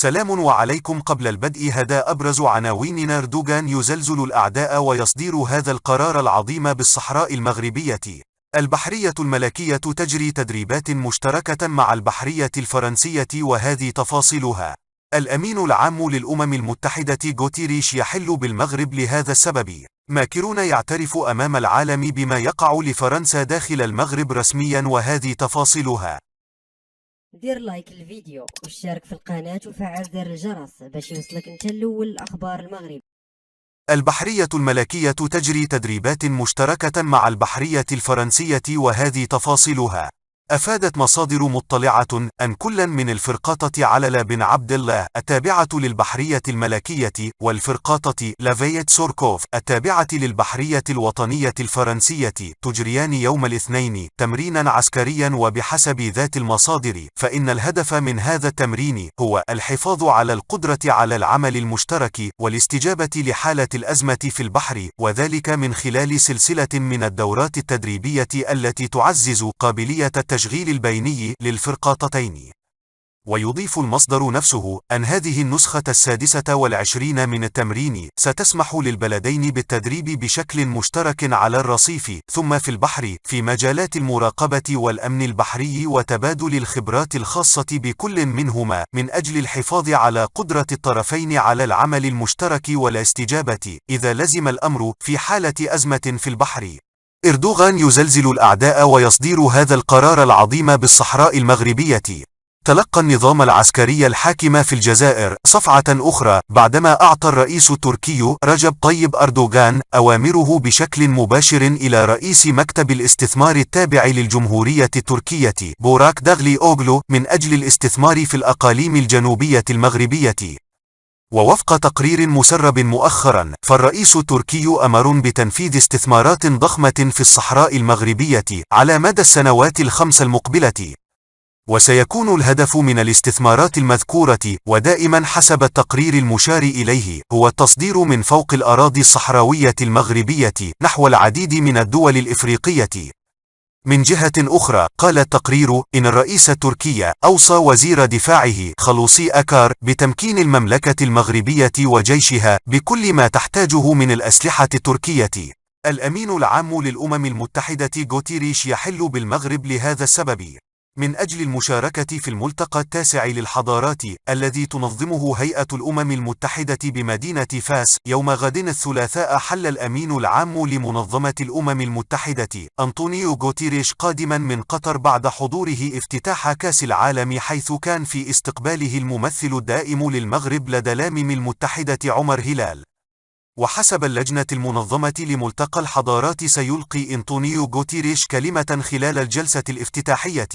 سلام وعليكم. قبل البدء هذا أبرز عناوين. أردوغان يزلزل الأعداء ويصدر هذا القرار العظيم بالصحراء المغربية. البحرية الملكية تجري تدريبات مشتركة مع البحرية الفرنسية وهذه تفاصيلها. الأمين العام للأمم المتحدة غوتيريش يحل بالمغرب لهذا السبب. ماكرون يعترف أمام العالم بما يقع لفرنسا داخل المغرب رسميا وهذه تفاصيلها. دير لايك للفيديو واشترك في القناة وفعل زر الجرس باش يوصلك انت الاول اخبار المغرب. البحرية الملكية تجري تدريبات مشتركة مع البحرية الفرنسية وهذه تفاصيلها. أفادت مصادر مطلعة أن كلا من الفرقاطة علل بن عبد الله التابعة للبحرية الملكية والفرقاطة لافيت سوركوف التابعة للبحرية الوطنية الفرنسية تجريان يوم الاثنين تمرينا عسكريا، وبحسب ذات المصادر فإن الهدف من هذا التمرين هو الحفاظ على القدرة على العمل المشترك والاستجابة لحالة الأزمة في البحر، وذلك من خلال سلسلة من الدورات التدريبية التي تعزز قابلية التشغيل البيني للفرقاطتين. ويضيف المصدر نفسه أن هذه النسخة 26 من التمرين ستسمح للبلدين بالتدريب بشكل مشترك على الرصيف ثم في البحر في مجالات المراقبة والأمن البحري وتبادل الخبرات الخاصة بكل منهما من أجل الحفاظ على قدرة الطرفين على العمل المشترك والاستجابة إذا لزم الأمر في حالة أزمة في البحر. أردوغان يزلزل الأعداء ويصدر هذا القرار العظيم بالصحراء المغربية. تلقى النظام العسكري الحاكم في الجزائر صفعة أخرى بعدما أعطى الرئيس التركي رجب طيب أردوغان أوامره بشكل مباشر إلى رئيس مكتب الاستثمار التابع للجمهورية التركية بوراك داغلي أوغلو من أجل الاستثمار في الأقاليم الجنوبية المغربية. ووفق تقرير مسرب مؤخرا فالرئيس التركي أمر بتنفيذ استثمارات ضخمة في الصحراء المغربية على مدى السنوات ال5 المقبلة، وسيكون الهدف من الاستثمارات المذكورة ودائما حسب التقرير المشار إليه هو التصدير من فوق الأراضي الصحراوية المغربية نحو العديد من الدول الإفريقية. من جهة أخرى قال التقرير إن الرئيس التركي أوصى وزير دفاعه خلوصي أكار بتمكين المملكة المغربية وجيشها بكل ما تحتاجه من الأسلحة التركية. الأمين العام للأمم المتحدة غوتيريش يحل بالمغرب لهذا السبب من أجل المشاركة في الملتقى التاسع للحضارات الذي تنظمه هيئة الأمم المتحدة بمدينة فاس يوم غد الثلاثاء. حل الأمين العام لمنظمة الأمم المتحدة أنطونيو غوتيريش قادما من قطر بعد حضوره افتتاح كأس العالم، حيث كان في استقباله الممثل الدائم للمغرب لدى الأمم المتحدة عمر هلال. وحسب اللجنة المنظمة لملتقى الحضارات سيلقي أنطونيو غوتيريش كلمة خلال الجلسة الافتتاحية.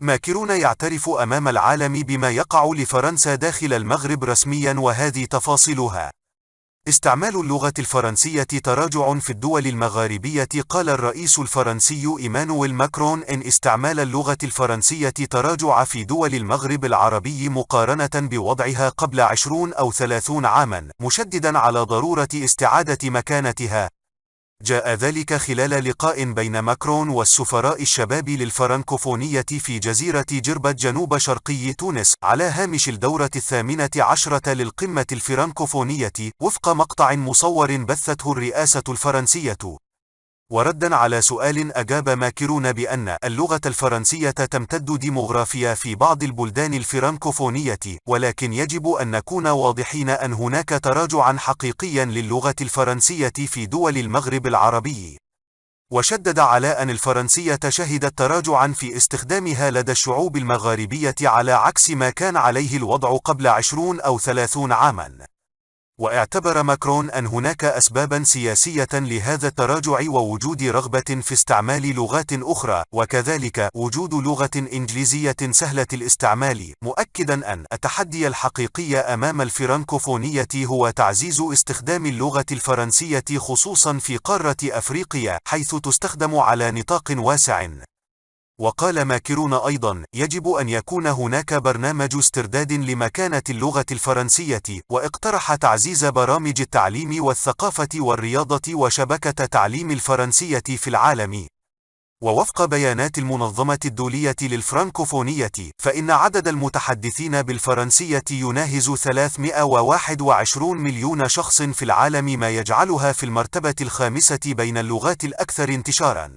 ماكرون يعترف أمام العالم بما يقع لفرنسا داخل المغرب رسميا وهذه تفاصيلها. استعمال اللغة الفرنسية تراجع في الدول المغاربية. قال الرئيس الفرنسي إيمانويل ماكرون إن استعمال اللغة الفرنسية تراجع في دول المغرب العربي مقارنة بوضعها قبل 20 أو 30 عاما، مشددا على ضرورة استعادة مكانتها. جاء ذلك خلال لقاء بين ماكرون والسفراء الشباب للفرنكوفونية في جزيرة جربة جنوب شرقي تونس على هامش الدورة 18 للقمة الفرنكوفونية، وفق مقطع مصور بثته الرئاسة الفرنسية. وردا على سؤال أجاب ماكرون بأن اللغة الفرنسية تمتد ديموغرافيا في بعض البلدان الفرنكوفونية، ولكن يجب أن نكون واضحين أن هناك تراجعا حقيقيا للغة الفرنسية في دول المغرب العربي. وشدد على أن الفرنسية شهدت تراجعا في استخدامها لدى الشعوب المغاربية على عكس ما كان عليه الوضع قبل 20 أو 30 عاما. واعتبر ماكرون أن هناك أسبابا سياسية لهذا التراجع ووجود رغبة في استعمال لغات أخرى، وكذلك وجود لغة إنجليزية سهلة الاستعمال، مؤكدا أن التحدي الحقيقي أمام الفرنكوفونية هو تعزيز استخدام اللغة الفرنسية خصوصا في قارة أفريقيا حيث تستخدم على نطاق واسع. وقال ماكرون أيضا يجب أن يكون هناك برنامج استرداد لمكانة اللغة الفرنسية، واقترح تعزيز برامج التعليم والثقافة والرياضة وشبكة تعليم الفرنسية في العالم. ووفق بيانات المنظمة الدولية للفرنكوفونية، فإن عدد المتحدثين بالفرنسية يناهز 321 مليون شخص في العالم، ما يجعلها في المرتبة الخامسة بين اللغات الأكثر انتشاراً.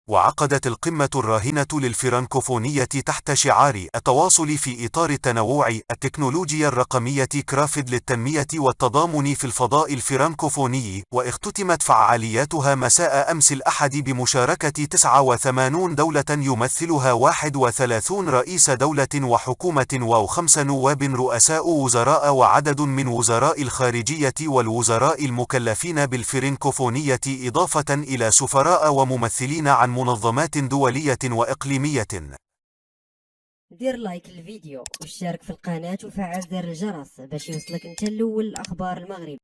وعقدت القمة الراهنة للفرنكوفونية تحت شعار التواصل في إطار التنوع التكنولوجيا الرقمية كرافد للتنمية والتضامن في الفضاء الفرنكوفوني، واختتمت فعالياتها مساء أمس الأحد بمشاركة 89 دولة يمثلها 31 رئيس دولة وحكومة و5 نواب رؤساء وزراء وعدد من وزراء الخارجية والوزراء المكلفين بالفرنكوفونية، إضافة إلى سفراء وممثلين عن منظمات دولية وإقليمية. دير لايك الفيديو واشترك في القناة وفعل زر الجرس باش يوصلك انت الاول اخبار المغرب.